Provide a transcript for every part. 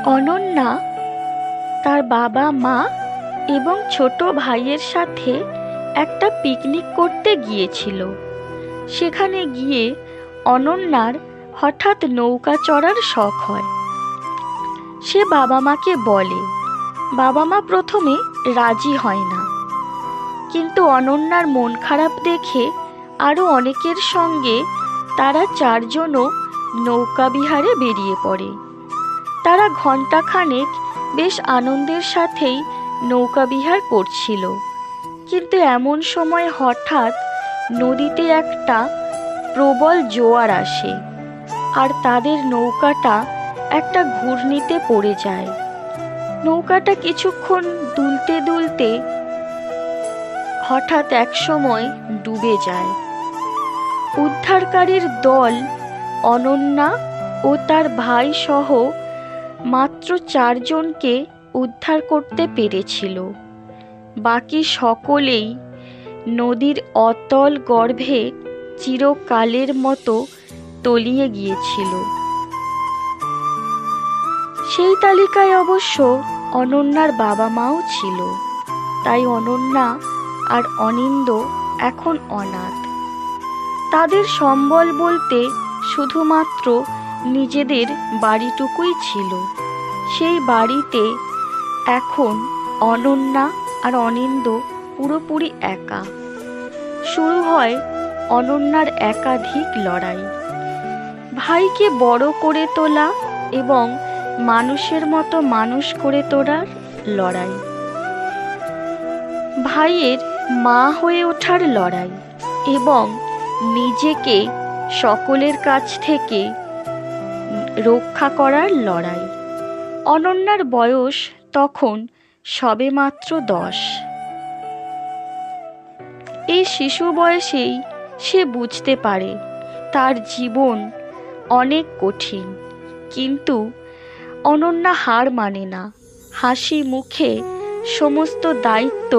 অনন্যা তার বাবা মা এবং ছোট ভাইয়ের সাথে একটা পিকনিক করতে গিয়েছিল। সেখানে গিয়ে অনন্যার হঠাৎ নৌকা চড়ার শখ হয়। সে বাবা মাকে বলে। বাবা মা প্রথমে রাজি হয় না, কিন্তু অনন্যার মন খারাপ দেখে আরো অনেকের সঙ্গে তারা চারজনও নৌকা বিহারে বেরিয়ে পড়ে। তারা ঘণ্টাখানেক বেশ আনন্দের সাথেই নৌকা বিহার করছিল, কিন্তু এমন সময় হঠাৎ নদীতে একটা প্রবল জোয়ার আসে আর তাদের নৌকাটা একটা ঘূর্ণিতে পড়ে যায়। নৌকাটা কিছুক্ষণ দুলতে দুলতে হঠাৎ একসময় ডুবে যায়। উদ্ধারকারীর দল অনন্যা ও তার ভাই সহ মাত্র 4 জনকে উদ্ধার করতে পেরেছিল। বাকি সকলেই নদীর অতল গর্ভে চিরকালের মতো তলিয়ে গিয়েছিল। সেই তালিকায় অবশ্য অনন্যার বাবা মাও ছিল। তাই অনন্যা আর অনিন্দ এখন অনাথ। তাদের সম্বল বলতে শুধুমাত্র নিজেদের বাড়িটুকুই ছিল। সেই বাড়িতে এখন অনন্যা আর অনিন্দ পুরোপুরি একা। শুরু হয় অনন্যার একাধিক লড়াই। ভাইকে বড় করে তোলা এবং মানুষের মতো মানুষ করে তোলার লড়াই, ভাইয়ের মা হয়ে ওঠার লড়াই এবং নিজেকে সকলের কাছ থেকে রক্ষা করার লড়াই। অনন্যার বয়স তখন সবেমাত্র 10। এই শিশু বয়সেই সে বুঝতে পারে তার জীবন অনেক কঠিন, কিন্তু অনন্যা হার মানে না। হাসি মুখে সমস্ত দায়িত্ব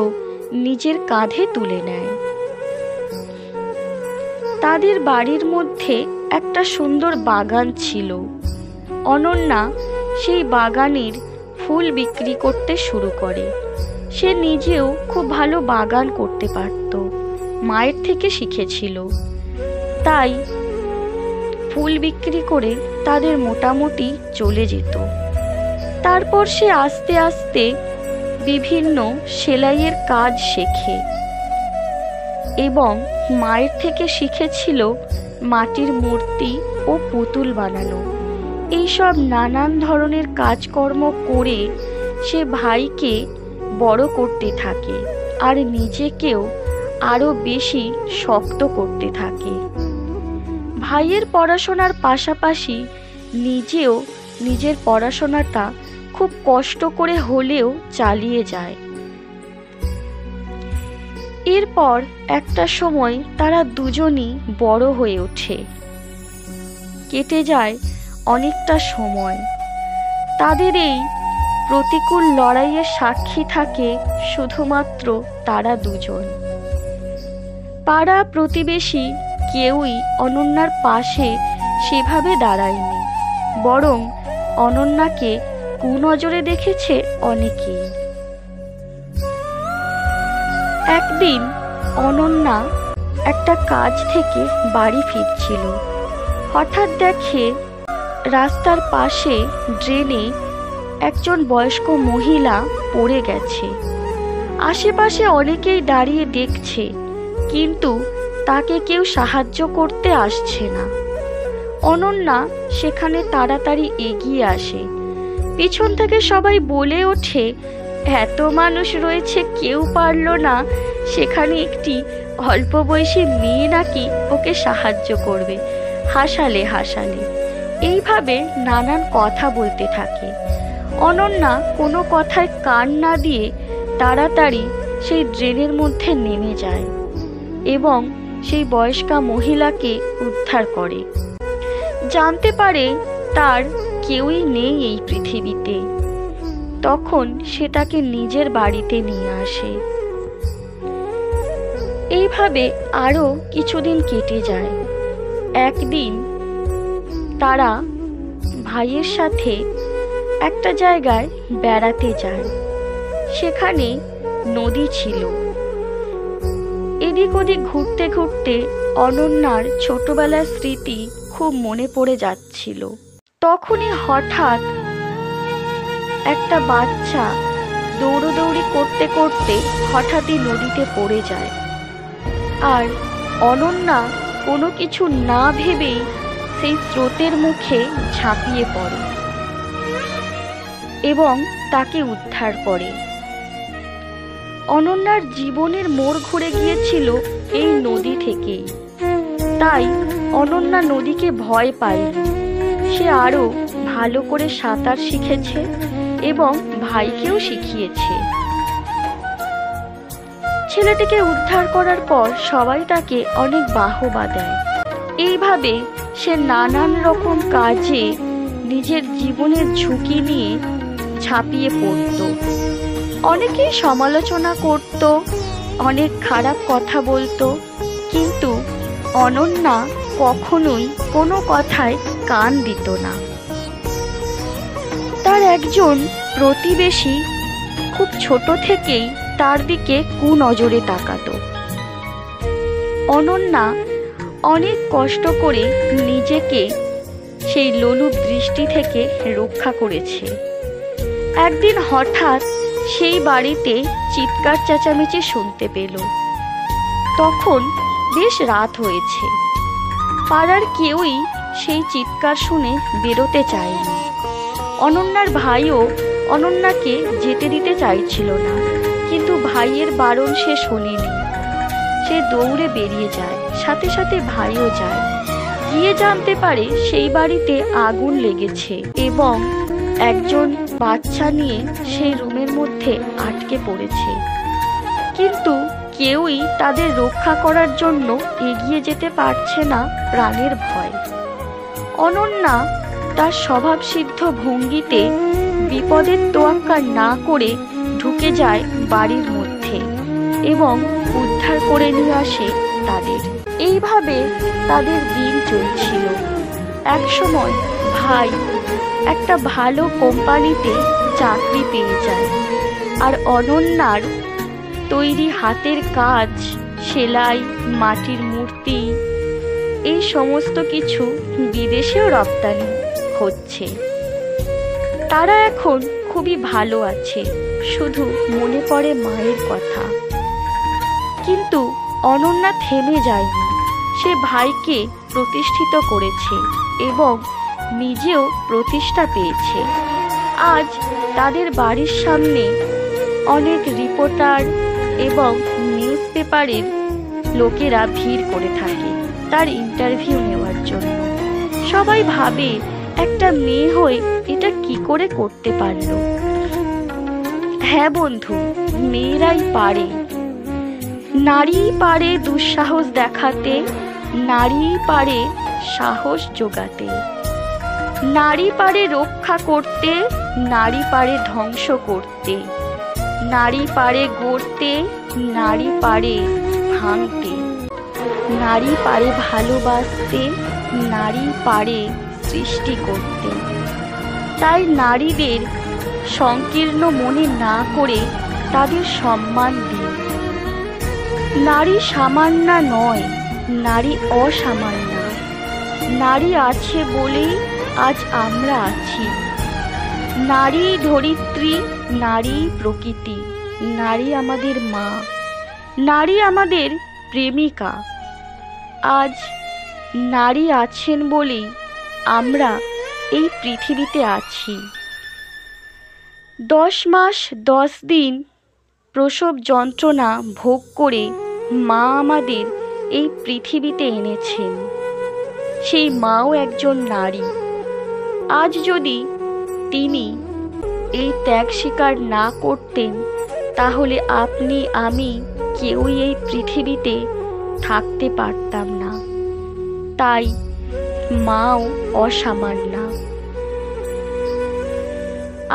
নিজের কাঁধে তুলে নেয়। তাদের বাড়ির মধ্যে একটা সুন্দর বাগান ছিল। অনন্যা সেই বাগানের ফুল বিক্রি করতে শুরু করে। সে নিজেও খুব ভালো বাগান করতে পারত, মায়ের থেকে শিখেছিল। তাই ফুল বিক্রি করে তাদের মোটামুটি চলে যেত। তারপর সে আস্তে আস্তে বিভিন্ন সেলাইয়ের কাজ শেখে এবং মায়ের থেকে শিখেছিল মাটির মূর্তি ও পুতুল বানানো। এইসব নানান ধরনের কাজকর্ম করে সে ভাইকে বড় করতে থাকে আর নিজেকেও আরো বেশি শক্ত করতে থাকে। ভাইয়ের পড়াশোনার পাশাপাশি নিজেও নিজের পড়াশোনাটা খুব কষ্ট করে হলেও চালিয়ে যায়। এরপর একটা সময় তারা দুজনই বড় হয়ে ওঠে। কেটে যায় অনেকটা সময়। তাদের এই প্রতিকূল লড়াইয়ের সাক্ষী থাকে শুধুমাত্র তারা দুজন। পাড়া প্রতিবেশী কেউই অনন্যার পাশে সেভাবে দাঁড়ায়নি, বরং অনন্যাকে কুনজরে দেখেছে অনেকেই। একদিন অনন্যা একটা কাজ থেকে বাড়ি ফিরছিল। হঠাৎ দেখে রাস্তার পাশে ড্রেনে একজন বয়স্ক মহিলা পড়ে গেছে। আশেপাশে অনেকেই দাঁড়িয়ে দেখছে, কিন্তু তাকে কেউ সাহায্য করতে আসছে না। অনন্যা সেখানে তাড়াতাড়ি এগিয়ে আসে। পিছন থেকে সবাই বলে ওঠে, এত মানুষ রয়েছে, কেউ পারল না, সেখানে একটি অল্প বয়সী মেয়ে নাকি ওকে সাহায্য করবে। হাসালে হাসালে এইভাবে নানান কথা বলতে থাকে। অনন্যা কোনো কথায় কান না দিয়ে তাড়াতাড়ি সেই ড্রেনের মধ্যে নেমে যায় এবং সেই বয়স্কা মহিলাকে উদ্ধার করে। জানতে পারে তার কেউই নেই এই পৃথিবীতে। তখন সে তাকে নিজের বাড়িতে নিয়ে আসে। এইভাবে আরো কিছুদিন কেটে যায়। একদিন তারা ভাইয়ের সাথে একটা জায়গায় বেড়াতে যায়। সেখানে নদী ছিল। এদিক ওদিক ঘুরতে ঘুরতে অনন্যার ছোটবেলার স্মৃতি খুব মনে পড়ে যাচ্ছিল। তখনই হঠাৎ একটা বাচ্চা দৌড়োদৌড়ি করতে করতে হঠাৎই নদীতে পড়ে যায়। আর অনন্যা কোনো কিছু না ভেবেই সেই স্রোতের মুখে ঝাঁপিয়ে পড়ে এবং তাকে উদ্ধার করে। অনন্যার জীবনের মোড় ঘুরে গিয়েছিল এই নদী থেকেই। তাই অনন্যা নদীকে ভয় পায়নি। সে আরো ভালো করে সাঁতার শিখেছে এবং ভাইকেও শিখিয়েছে। ছেলেটিকে উদ্ধার করার পর সবাই তাকে অনেক বাহবা দেয়। এইভাবে সে নানান রকম কাজে নিজের জীবনের ঝুঁকি নিয়ে ঝাঁপিয়ে পড়ত। অনেকেই সমালোচনা করত, অনেক খারাপ কথা বলতো, কিন্তু অনন্যা কখনোই কোনো কথায় কান দিত না। তার একজন প্রতিবেশী খুব ছোট থেকেই তার দিকে কুনজরে তাকাতো। অনন্যা অনেক কষ্ট করে নিজেকে সেই লোলুপ দৃষ্টি থেকে রক্ষা করেছে। একদিন হঠাৎ সেই বাড়িতে চিৎকার চেঁচামেচি শুনতে পেল। তখন বেশ রাত হয়েছে। পাড়ার কেউই সেই চিৎকার শুনে বেরোতে চায়নি। অনন্যার ভাইও অনন্যাকে যেতে দিতে চাইছিল না, কিন্তু ভাইয়ের বারণ সে শোনেনি। সে দৌড়ে বেরিয়ে যায়, সাথে সাথে ভাইও যায়। গিয়ে জানতে পারে সেই বাড়িতে আগুন লেগেছে এবং একজন বাচ্চা নিয়ে সেই রুমের মধ্যে আটকে পড়েছে। কিন্তু কেউই তাদের রক্ষা করার জন্য এগিয়ে যেতে পারছে না প্রাণের ভয়। অনন্যা তার স্বভাবসিদ্ধ ভঙ্গিতে বিপদের তোয়াক্কা না করে ঢুকে যায় বাড়ির মধ্যে এবং উদ্ধার করে নিয়ে আসে তাদের। এইভাবে তাদের দিন চলছিল। একসময় ভাই একটা ভালো কোম্পানিতে চাকরি পেয়ে যায়, আর অনন্যার তৈরি হাতের কাজ, সেলাই, মাটির মূর্তি, এই সমস্ত কিছু বিদেশেও রপ্তানি হচ্ছে। তারা এখন খুবই ভালো আছে, শুধু মনে পড়ে মায়ের কথা। কিন্তু অনন্যা থেমে যায়নি। সে ভাইকে প্রতিষ্ঠিত করেছে এবং নিজেও প্রতিষ্ঠা পেয়েছে। আজ তাদের বাড়ির সামনে অনেক রিপোর্টার এবং নিউজ পেপারের লোকেরা ভিড় করে থাকে তার ইন্টারভিউ নেওয়ার জন্য। সবাই ভাবে একটা মেয়ে হয়ে এটা কি করে করতে পারলো। হ্যাঁ বন্ধু, মেয়েরাই পারে। নারীই পারে দুঃসাহস দেখাতে, নারীই পারে সাহস জোগাতে, নারী পারে রক্ষা করতে, নারী পারে ধ্বংস করতে, নারী পারে গড়তে, নারী পারে ভাঙতে, নারী পারে ভালোবাসতে, নারী পারে সৃষ্টি করতে। তাই নারীদের সংকীর্ণ মনে না করে তাদের সম্মান দিন। নারী সামান্য নয়, নারী অসামান্য। নারী আছে বলেই আজ আমরা আছি। নারী ধরিত্রী, নারী প্রকৃতি, নারী আমাদের মা, নারী আমাদের প্রেমিকা। আজ নারী আছেন বলেই আমরা এই পৃথিবীতে আছি। 10 মাস 10 দিন প্রসব যন্ত্রণা ভোগ করে মা আমাদের এই পৃথিবীতে এনেছেন। সেই মাও একজন নারী। আজ যদি তিনি এই ত্যাগ স্বীকার না করতেন, তাহলে আপনি আমি কেউই এই পৃথিবীতে থাকতে পারতাম না। তাই মাও অসামান্য।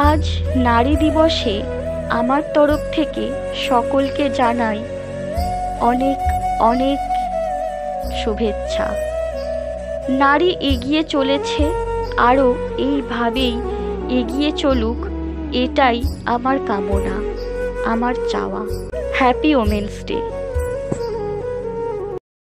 আজ নারী দিবসে আমার তরফ থেকে সকলকে জানাই অনেক অনেক শুভেচ্ছা। নারী এগিয়ে চলেছে, আরও এইভাবেই এগিয়ে চলুক, এটাই আমার কামনা, আমার চাওয়া। Happy women's day.